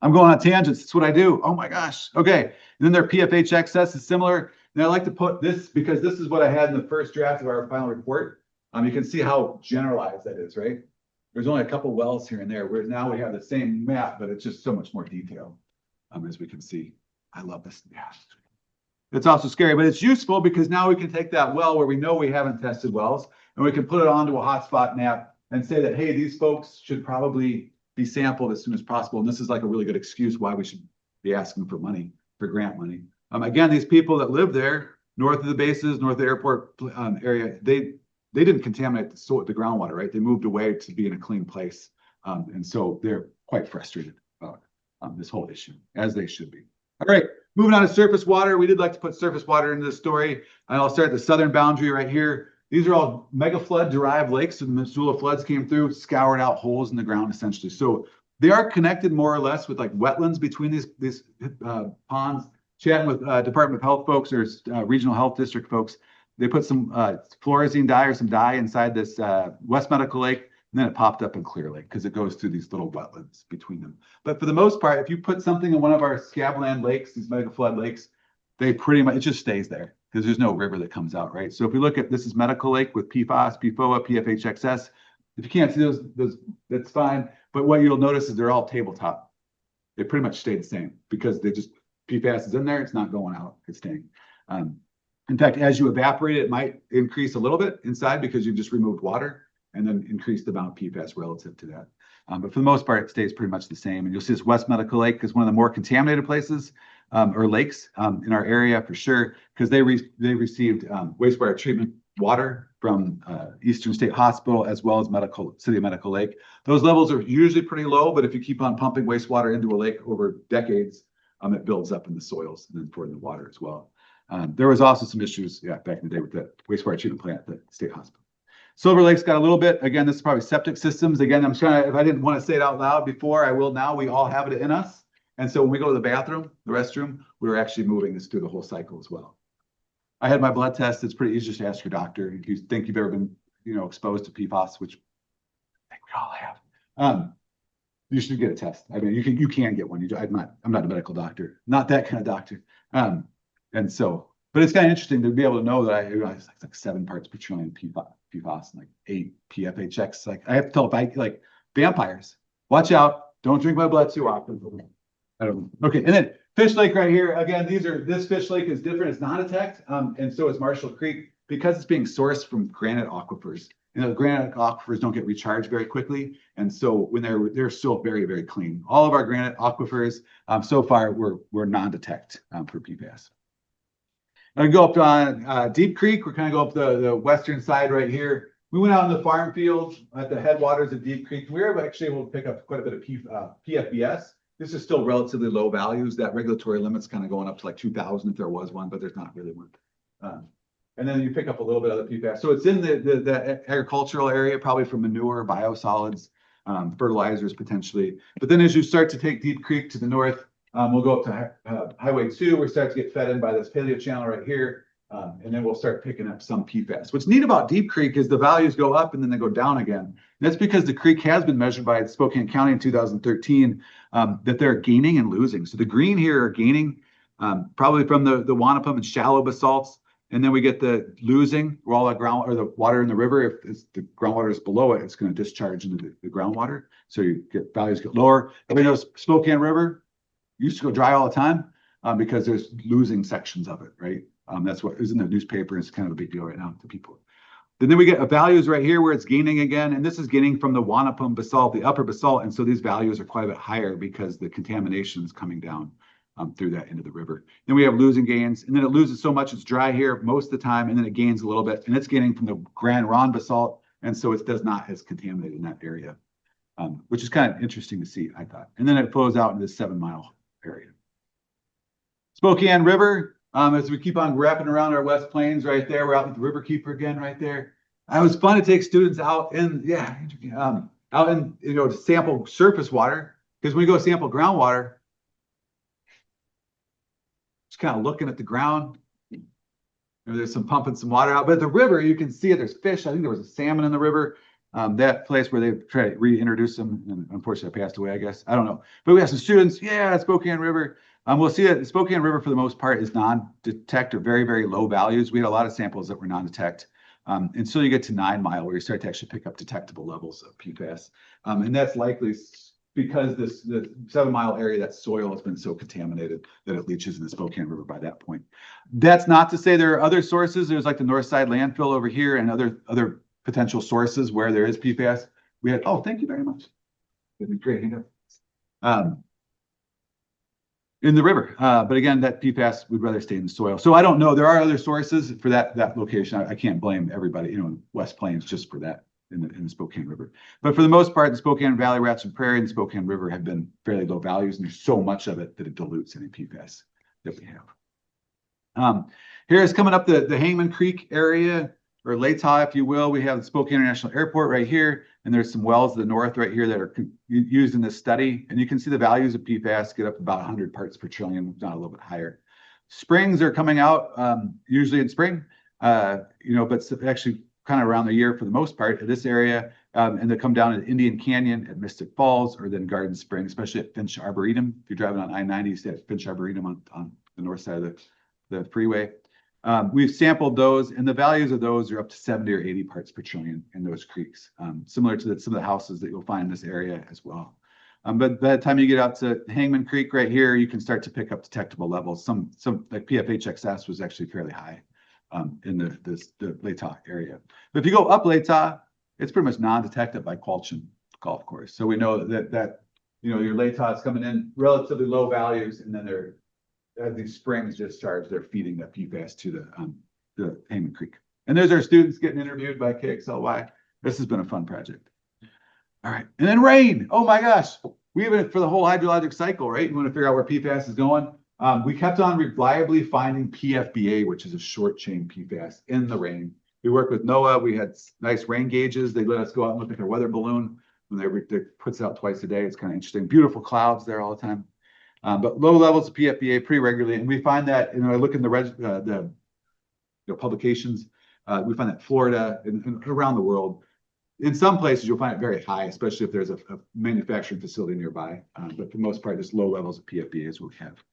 I'm going on tangents. That's what I do. Oh my gosh. Okay. And then their PFH excess is similar. And I like to put this because this is what I had in the first draft of our final report. You can see how generalized that is, right? There's only a couple wells here and there, whereas now we have the same map, but it's just so much more detailed, as we can see. I love this. Yeah. It's also scary, but it's useful because now we can take that well where we know we haven't tested wells, and we can put it onto a hotspot map and say that, hey, these folks should probably be sampled as soon as possible. And this is like a really good excuse why we should be asking for money, for grant money. Again, these people that live there, north of the bases, north of the airport area, they didn't contaminate the groundwater, right? They moved away to be in a clean place. And so they're quite frustrated about this whole issue, as they should be. All right, moving on to surface water. We did like to put surface water into the story. And I'll start at the southern boundary right here. These are all mega flood derived lakes. And the Missoula floods came through, scoured out holes in the ground essentially. So they are connected more or less with like wetlands between these ponds. Chatting with Department of Health folks or regional health district folks, they put some fluorescein dye or some dye inside this West Medical Lake, and then it popped up in Clear Lake because it goes through these little wetlands between them. But for the most part, if you put something in one of our scabland lakes, these mega flood lakes, they pretty much, it just stays there because there's no river that comes out, right? So if we look at, this is Medical Lake with PFAS, PFOA, PFHXS. If you can't see those, that's fine. But what you'll notice is they're all tabletop. They pretty much stay the same because they just, PFAS is in there, it's not going out, it's staying. In fact, as you evaporate it might increase a little bit inside because you've just removed water and then increase the amount of PFAS relative to that. But for the most part, it stays pretty much the same. And you'll see this West Medical Lake is one of the more contaminated places or lakes in our area for sure, because they received wastewater treatment water from Eastern State Hospital as well as City of Medical Lake. Those levels are usually pretty low, but if you keep on pumping wastewater into a lake over decades, it builds up in the soils and then for the water as well. There was also some issues back in the day with the wastewater treatment plant at the state hospital. Silver Lake's got a little bit. Again, this is probably septic systems. Again, I'm trying to, if I didn't want to say it out loud before, I will now. We all have it in us. And so when we go to the bathroom, the restroom, we were actually moving this through the whole cycle as well. I had my blood test. It's pretty easy just to ask your doctor if you think you've ever been, exposed to PFAS, which I think we all have. You should get a test. I mean, you can get one. I'm not a medical doctor, not that kind of doctor. And so, but it's kind of interesting to be able to know that I was like 7 parts per trillion PFAS and like 8 PFHX. Like I have to tell vampires, watch out, don't drink my blood too often. I don't know. Okay, and then Fish Lake right here. Again, this Fish Lake is different. It's non-detect, and so is Marshall Creek because it's being sourced from granite aquifers. Granite aquifers don't get recharged very quickly, and so when they're still very, very clean. All of our granite aquifers so far we're non-detect for PFAS. I go up on Deep Creek. We're kind of go up the western side right here. We went out in the farm fields at the headwaters of Deep Creek. We were actually able to pick up quite a bit of PFBS. This is still relatively low values. That regulatory limit's kind of going up to like 2,000 if there was one, but there's not really one. And then you pick up a little bit of the PFAS. So it's in the agricultural area, probably from manure, biosolids, fertilizers potentially. But then as you start to take Deep Creek to the north, we'll go up to Highway 2. We start to get fed in by this paleo channel right here. And then we'll start picking up some PFAS. What's neat about Deep Creek is the values go up and then they go down again. And that's because the creek has been measured by Spokane County in 2013 that they're gaining and losing. So the green here are gaining probably from the Wanapum and shallow basalts. And then we get the losing where all the ground or the water in the river, if the groundwater is below it, it's going to discharge into the groundwater. So you get values get lower. Everybody knows Spokane River used to go dry all the time because there's losing sections of it, right? That's what is in the newspaper. It's kind of a big deal right now to people. And then we get values right here where it's gaining again. And this is gaining from the Wanapum basalt, the upper basalt. And so these values are quite a bit higher because the contamination is coming down through that into the river. Then we have losing gains. And then it loses so much it's dry here most of the time. And then it gains a little bit. And it's gaining from the Grand Ronde basalt. And so it does not as contaminated in that area, which is kind of interesting to see, I thought. And then it flows out into the 7 mile area. Spokane River. As we keep on wrapping around our West Plains right there, we're out with the River Keeper again right there. It was fun to take students out in, out in, to sample surface water. Because when you go sample groundwater, just kind of looking at the ground. There's some pumping some water out. But at the river, you can see it. There's fish. I think there was a salmon in the river. That place where they tried to reintroduce them, and unfortunately I passed away, I guess. I don't know. But we have some students, Spokane River. We'll see that the Spokane River, for the most part, is non-detect or very, very low values. We had a lot of samples that were non-detect until you get to 9 mile, where you start to actually pick up detectable levels of PFAS. And that's likely because the 7 mile area, that soil has been so contaminated that it leaches in the Spokane River by that point. That's not to say there are other sources. There's like the North Side landfill over here and other potential sources where there is PFAS. We had, thank you very much. That'd be great. In the river. But again, that PFAS would rather stay in the soil. So I don't know. There are other sources for that location. I can't blame everybody, in West Plains just for that in the Spokane River. But for the most part, the Spokane Valley, Rats and Prairie, and the Spokane River have been fairly low values, and there's so much of it that it dilutes any PFAS that we have. Here is coming up the Hangman Creek area, or Latah, if you will. We have the Spokane International Airport right here, and there's some wells to the north right here that are used in this study. And you can see the values of PFAS get up about 100 parts per trillion, if not a little bit higher. Springs are coming out usually in spring, but actually kind of around the year for the most part in this area. And they come down at Indian Canyon at Mystic Falls, or then Garden Spring, especially at Finch Arboretum. If you're driving on I-90, you see at Finch Arboretum on the north side of the freeway. We've sampled those, and the values of those are up to 70 or 80 parts per trillion in those creeks, similar to some of the houses that you'll find in this area as well. But by the time you get out to Hangman Creek right here, you can start to pick up detectable levels. Some like PFHXS was actually fairly high in the Latah area. But if you go up Latah, it's pretty much non-detected by Qualchin Golf Course. So we know that your Latah is coming in relatively low values, and then as these springs discharge, they're feeding that PFAS to the Hangman Creek. And there's our students getting interviewed by KXLY. This has been a fun project. All right, and then rain. Oh my gosh, we have it for the whole hydrologic cycle, right? You want to figure out where PFAS is going. We kept on reliably finding PFBA, which is a short chain PFAS, in the rain. We worked with NOAA. We had nice rain gauges. They let us go out and look at their weather balloon when they puts it out twice a day. It's kind of interesting. Beautiful clouds there all the time. But low levels of PFBA pretty regularly, and we find that, I look in the publications, we find that Florida and around the world, in some places you'll find it very high, especially if there's a manufacturing facility nearby. But for the most part, just low levels of PFBA is what we have.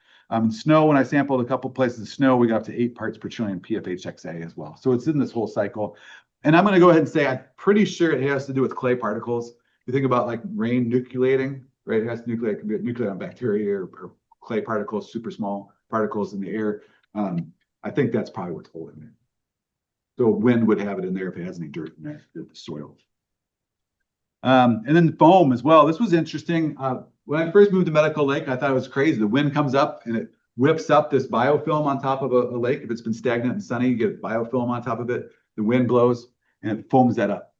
In snow, when I sampled a couple places of snow, we got up to 8 parts per trillion PFHXA as well. So it's in this whole cycle. And I'm going to go ahead and say I'm pretty sure it has to do with clay particles. You think about like rain nucleating, right? It has to nucleate. It can be nucleate on bacteria or clay particles, super small particles in the air. I think that's probably what's holding it. So wind would have it in there if it has any dirt in there, the soil. And then foam as well. This was interesting. When I first moved to Medical Lake, I thought it was crazy. The wind comes up and it whips up this biofilm on top of a lake. If it's been stagnant and sunny, you get biofilm on top of it. The wind blows. and it foams that up.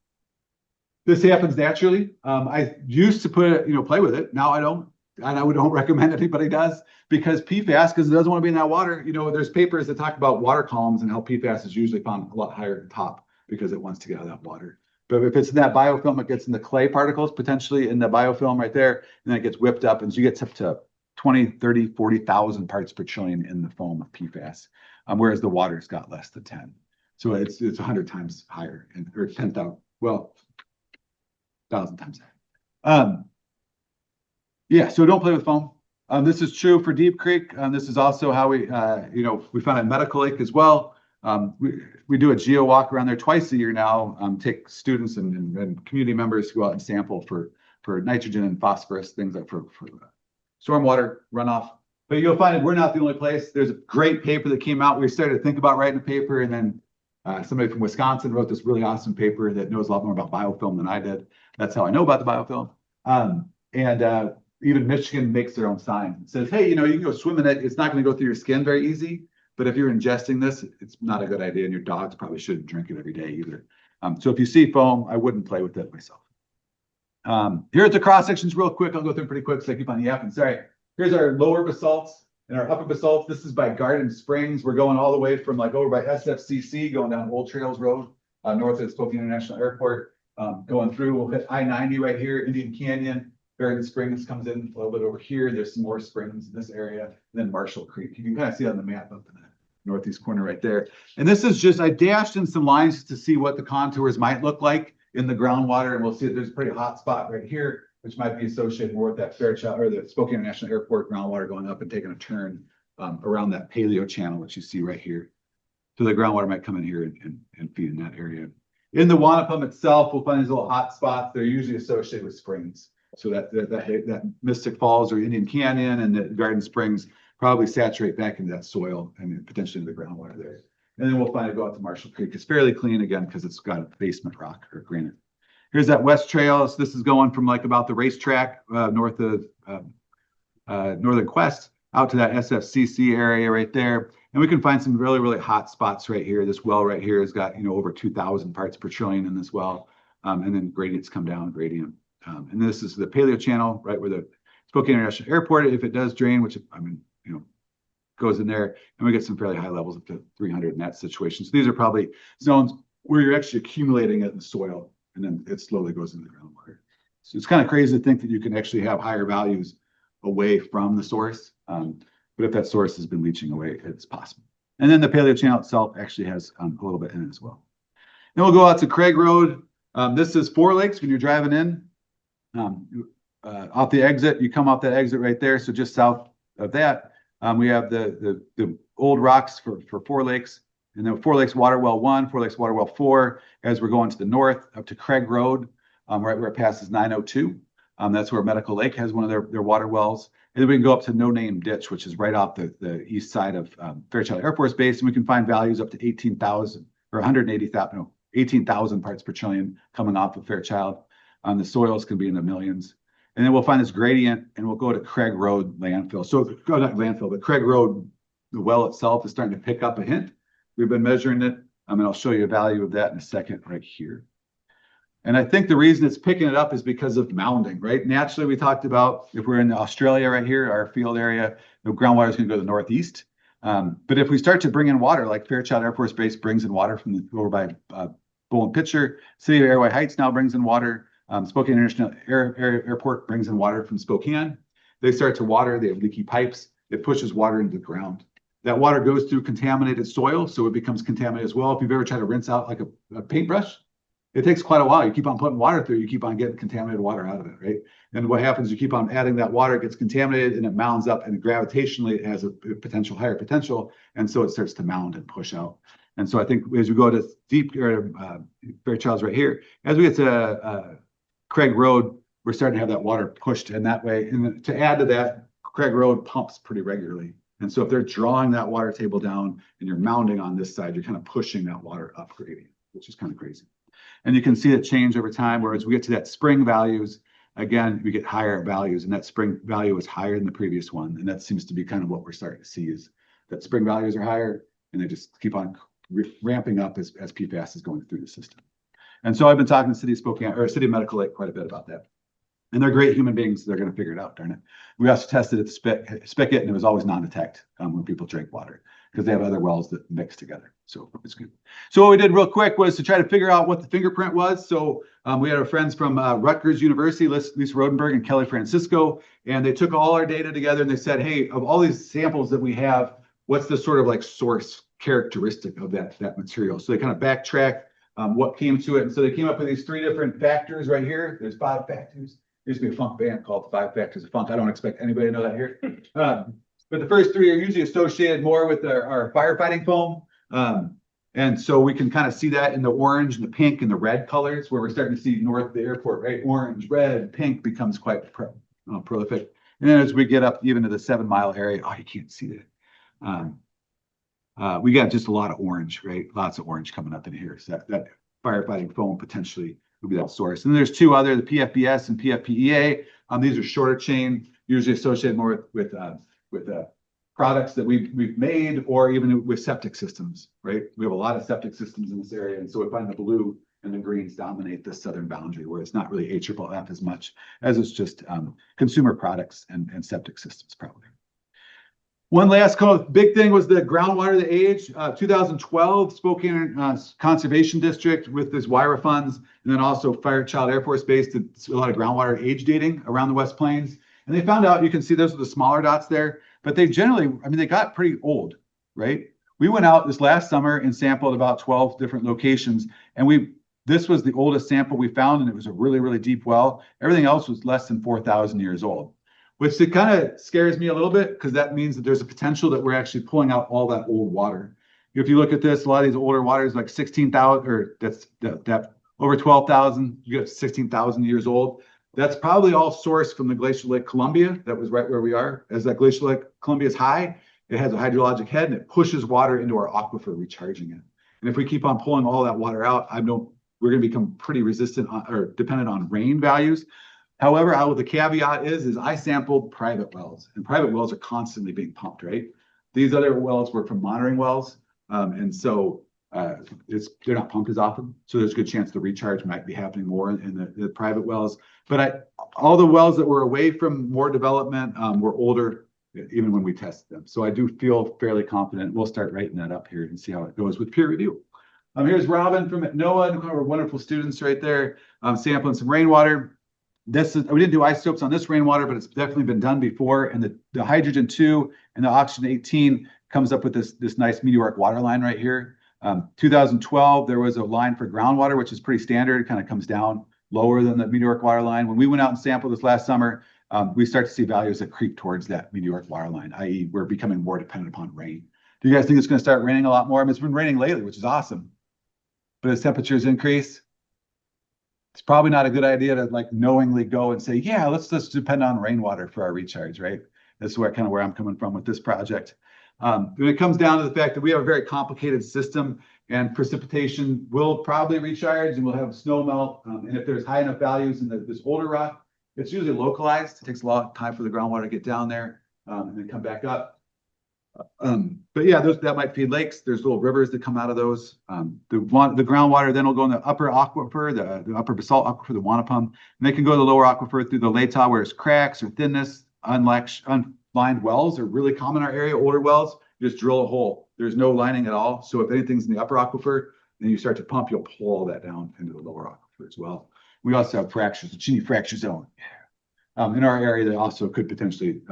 This happens naturally. I used to put it, play with it. Now I don't. And I don't recommend anybody does, because PFAS, because it doesn't want to be in that water. There's papers that talk about water columns and how PFAS is usually found a lot higher at the top because it wants to get out of that water. But if it's in that biofilm, it gets in the clay particles, potentially in the biofilm right there, and then it gets whipped up. And so you get up to 20, 30, 40,000 parts per trillion in the foam of PFAS, whereas the water's got less than 10. So it's 100 times higher, or 10,000, well, 1,000 times higher. Yeah, so don't play with foam. This is true for Deep Creek. This is also how we found at Medical Lake as well. We do a geo walk around there twice a year now. Take students and community members who go out and sample for nitrogen and phosphorus, things like for stormwater runoff. But you'll find we're not the only place. There's a great paper that came out. We started to think about writing a paper, and then somebody from Wisconsin wrote this really awesome paper that knows a lot more about biofilm than I did. That's how I know about the biofilm. Even Michigan makes their own sign. It says, hey, you can go swim in it. It's not going to go through your skin very easy. But if you're ingesting this, it's not a good idea. And your dogs probably shouldn't drink it every day either. So if you see foam, I wouldn't play with it myself. Here's the cross sections real quick. I'll go through them pretty quick so I keep on yapping. Sorry. Here's our lower basalts and our upper basalts. This is by Garden Springs. We're going all the way from over by SFCC, going down Old Trails Road, north of Spokane International Airport, going through. We'll hit I-90 right here, Indian Canyon. Garden Springs comes in a little bit over here. There's some more springs in this area, and then Marshall Creek. You can kind of see it on the map up in the northeast corner right there. And this is just, I dashed in some lines to see what the contours might look like in the groundwater. And we'll see that there's a pretty hot spot right here, which might be associated more with that Fairchild or the Spokane International Airport groundwater going up and taking a turn around that paleo channel, which you see right here. So the groundwater might come in here and feed in that area. In the Wanapum itself, we'll find these little hot spots. They're usually associated with springs. So that Mystic Falls or Indian Canyon and the Garden Springs probably saturate back into that soil and potentially into the groundwater there. And then we'll find it go out to Marshall Creek. It's fairly clean again because it's got a basement rock or granite. Here's that West Trail. So this is going from about the racetrack north of Northern Quest out to that SFCC area right there. And we can find some really, really hot spots right here. This well right here has got over 2,000 parts per trillion in this well. And then gradients come down, gradient. And this is the paleo channel, right where the Spokane International Airport, if it does drain, which goes in there, and we get some fairly high levels up to 300 in that situation. So these are probably zones where you're actually accumulating it in the soil, and then it slowly goes into the groundwater. So it's kind of crazy to think that you can actually have higher values away from the source. But if that source has been leaching away, it's possible. And then the paleo channel itself actually has a little bit in it as well. Then we'll go out to Craig Road. This is Four Lakes when you're driving in. Off the exit, you come off that exit right there. So just south of that, we have the old rocks for Four Lakes, and then Four Lakes Water Well 1, Four Lakes Water Well 4, as we're going to the north up to Craig Road, right where it passes 902. That's where Medical Lake has one of their water wells. And then we can go up to No Name Ditch, which is right off the east side of Fairchild Air Force Base, and we can find values up to 18,000 or 180,000, no, 18,000 parts per trillion coming off of Fairchild. The soils can be in the millions. And then we'll find this gradient and we'll go to Craig Road landfill. So not landfill, but Craig Road, the well itself is starting to pick up a hint. We've been measuring it. And I'll show you a value of that in a second right here. And I think the reason it's picking it up is because of mounding, right? Naturally, we talked about if we're in Australia right here, our field area, the groundwater is going to go to the northeast. But if we start to bring in water, like Fairchild Air Force Base brings in water from over by Bull and Pritchard, City of Airway Heights now brings in water. Spokane International Airport brings in water from Spokane. They start to water, they have leaky pipes. It pushes water into the ground. That water goes through contaminated soil, so it becomes contaminated as well. If you've ever tried to rinse out like a paintbrush, it takes quite a while. You keep on putting water through, you keep on getting contaminated water out of it, right? And what happens, you keep on adding that water, it gets contaminated and it mounds up, and gravitationally it has a higher potential, and so it starts to mound and push out. And so I think as we go to deep, Fairchild's right here, as we get to Craig Road, we're starting to have that water pushed in that way. And to add to that, Craig Road pumps pretty regularly. And so if they're drawing that water table down and you're mounding on this side, you're kind of pushing that water up gradient, which is kind of crazy. And you can see it change over time, whereas we get to that spring values, again, we get higher values, and that spring value is higher than the previous one. And that seems to be kind of what we're starting to see, is that spring values are higher and they just keep on ramping up as PFAS is going through the system. And so I've been talking to City of Spokane or City of Medical Lake quite a bit about that. And they're great human beings. They're going to figure it out, darn it. We also tested at the spigot, and it was always non-detect when people drink water because they have other wells that mix together. So it's good. So what we did real quick was to try to figure out what the fingerprint was. So we had our friends from Rutgers University, Lisa Rodenberg and Kelly Francisco, and they took all our data together and they said, hey, of all these samples that we have, what's the sort of like source characteristic of that material? So they kind of backtrack what came to it. And so they came up with these 3 different factors right here. There's 5 factors. There used to be a funk band called 5 Factors of Funk. I don't expect anybody to know that here. But the first 3 are usually associated more with our firefighting foam. And so we can kind of see that in the orange and the pink and the red colors where we're starting to see north of the airport, right? Orange, red, pink becomes quite prolific. And then as we get up even to the 7 Mile area, oh, you can't see that. We got just a lot of orange, right? Lots of orange coming up in here. So that firefighting foam potentially would be that source. And there's 2 other, the PFBS and PFPEA. These are shorter chain, usually associated more with products that we've made, or even with septic systems, right? We have a lot of septic systems in this area, and so we find the blue and the greens dominate the southern boundary, where it's not really AFFF as much as it's just consumer products and septic systems, probably. One last big thing was the groundwater, the age. 2012, Spokane Conservation District with this WIRA funds, and then also Fairchild Air Force Base did a lot of groundwater age dating around the West Plains. And they found out, you can see those are the smaller dots there, but they generally, I mean, they got pretty old, right? We went out this last summer and sampled about 12 different locations, and this was the oldest sample we found, and it was a really, really deep well. Everything else was less than 4,000 years old, which it kind of scares me a little bit because that means that there's a potential that we're actually pulling out all that old water. If you look at this, a lot of these older waters, like 16,000, or that's over 12,000, you get 16,000 years old. That's probably all sourced from the glacial Lake Columbia. That was right where we are. As that glacial Lake Columbia is high, it has a hydrologic head and it pushes water into our aquifer, recharging it. And if we keep on pulling all that water out, we're going to become pretty resistant or dependent on rain values. However, the caveat is I sampled private wells, and private wells are constantly being pumped, right? These other wells were from monitoring wells, and so they're not pumped as often. So there's a good chance the recharge might be happening more in the private wells. But all the wells that were away from more development were older, even when we tested them. So I do feel fairly confident. We'll start writing that up here and see how it goes with peer review. Here's Robin from NOAA, and our wonderful students right there, sampling some rainwater. We didn't do isotopes on this rainwater, but it's definitely been done before. And the hydrogen 2 and the oxygen 18 comes up with this nice meteoric water line right here. 2012, there was a line for groundwater, which is pretty standard. It kind of comes down lower than the meteoric water line. When we went out and sampled this last summer, we start to see values that creep towards that meteoric water line, i.e. we're becoming more dependent upon rain. Do you guys think it's going to start raining a lot more? I mean, it's been raining lately, which is awesome. But as temperatures increase, it's probably not a good idea to like knowingly go and say, yeah, let's just depend on rainwater for our recharge, right? That's where I'm coming from with this project. When it comes down to the fact that we have a very complicated system, and precipitation will probably recharge, and we'll have snow melt. And if there's high enough values in this older rock, it's usually localized. It takes a lot of time for the groundwater to get down there and then come back up. But yeah, that might feed lakes. There's little rivers that come out of those. The groundwater then will go in the upper aquifer, the upper basalt aquifer, the Wanapum, and they can go to the lower aquifer through the Latah, where it's cracks or thinness. Unlined wells are really common in our area. Older wells, you just drill a hole. There's no lining at all. So if anything's in the upper aquifer, then you start to pump, you'll pull all that down into the lower aquifer as well. We also have fractures, the Cheney fracture zone. In our area, they also could potentially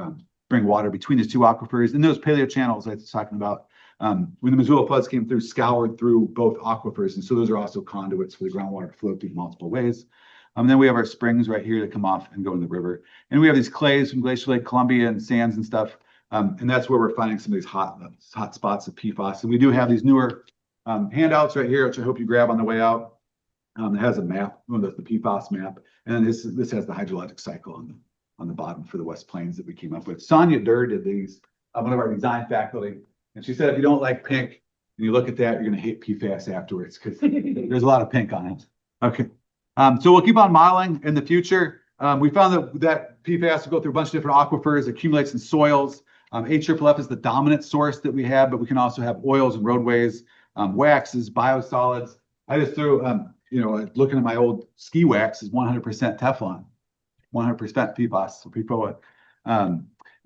bring water between these 2 aquifers. And those paleo channels I was talking about, when the Missoula floods came through, scoured through both aquifers. And so those are also conduits for the groundwater to flow through multiple ways. And then we have our springs right here that come off and go in the river. And we have these clays from Glacial Lake Columbia and sands and stuff. And that's where we're finding some of these hot spots of PFAS. And we do have these newer handouts right here, which I hope you grab on the way out. It has a map, the PFAS map. And this has the hydrologic cycle on the bottom for the West Plains that we came up with. Sonia Durr did these, one of our design faculty. And she said, if you don't like pink and you look at that, you're going to hate PFAS afterwards because there's a lot of pink on it. Okay. So we'll keep on modeling in the future. We found that PFAS will go through a bunch of different aquifers, accumulates in soils. AFFF is the dominant source that we have, but we can also have oils and roadways, waxes, biosolids. I just threw, looking at my old ski wax is 100% Teflon, 100% PFAS, so PFOA.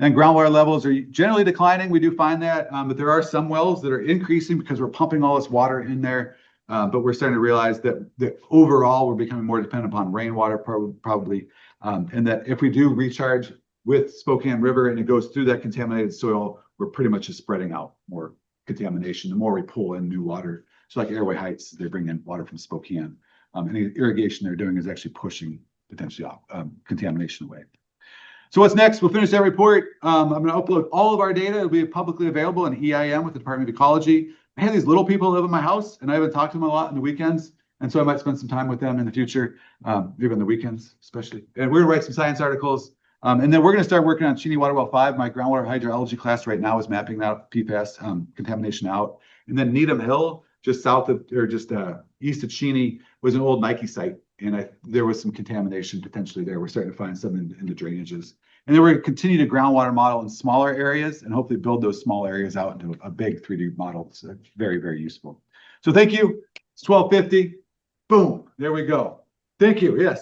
And groundwater levels are generally declining. We do find that, but there are some wells that are increasing because we're pumping all this water in there. But we're starting to realize that overall we're becoming more dependent upon rainwater probably, and that if we do recharge with Spokane River and it goes through that contaminated soil, we're pretty much just spreading out more contamination the more we pull in new water. So like Airway Heights, they bring in water from Spokane. Any irrigation they're doing is actually pushing potentially contamination away. So what's next? We'll finish that report. I'm going to upload all of our data. It'll be publicly available in EIM with the Department of Ecology. I have these little people live in my house, and I haven't talked to them a lot on the weekends. And so I might spend some time with them in the future, maybe on the weekends, especially. And we're going to write some science articles. And then we're going to start working on Cheney Water Well 5. My groundwater hydrology class right now is mapping that PFAS contamination out. And then Needham Hill, just south of, or just east of Cheney, was an old Nike site. And there was some contamination potentially there. We're starting to find some in the drainages. And then we're going to continue to groundwater model in smaller areas and hopefully build those small areas out into a big 3D model. So very, very useful. So thank you. It's 12:50. Boom. There we go. Thank you. Yes.